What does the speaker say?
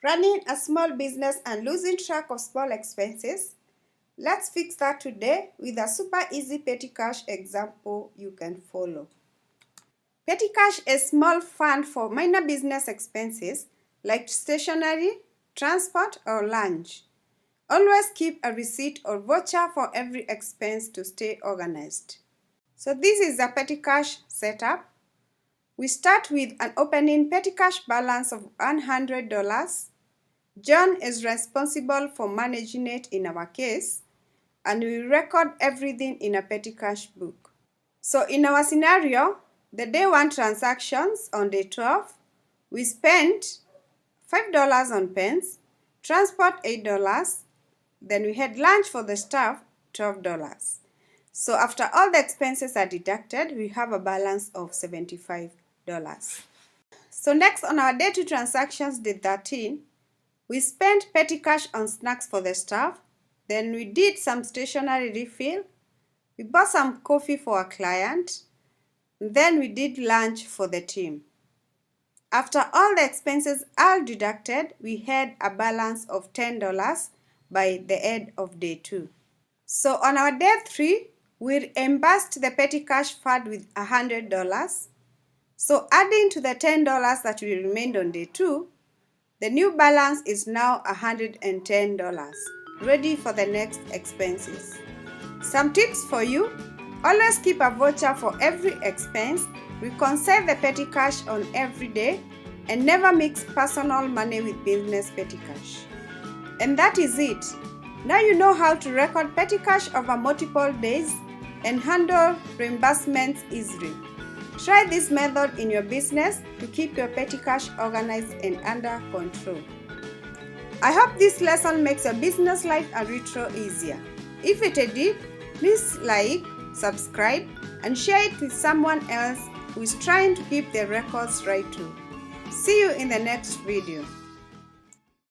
Running a small business and losing track of small expenses? Let's fix that today with a super easy petty cash example you can follow. Petty cash is a small fund for minor business expenses like stationery, transport, or lunch. Always keep a receipt or voucher for every expense to stay organized. So this is a petty cash setup. We start with an opening petty cash balance of $100. John is responsible for managing it in our case, and we record everything in a petty cash book. So in our scenario, the day 1 transactions on day 12, we spent $5 on pens, transport $8, then we had lunch for the staff, $12. So after all the expenses are deducted, we have a balance of $75. So next on our day 2 transactions, day 13, we spent petty cash on snacks for the staff, then we did some stationery refill, we bought some coffee for a client, and then we did lunch for the team. After all the expenses are deducted, we had a balance of $10 by the end of day 2. So on our day 3, we reimbursed the petty cash fund with $100. So adding to the $10 that we remained on day 2, the new balance is now $110, ready for the next expenses. Some tips for you: always keep a voucher for every expense, reconcile the petty cash on every day, and never mix personal money with business petty cash. And that is it. Now you know how to record petty cash over multiple days and handle reimbursements easily. Try this method in your business to keep your petty cash organized and under control. I hope this lesson makes your business life a little easier. If it did, please like, subscribe, and share it with someone else who is trying to keep their records right too. See you in the next video.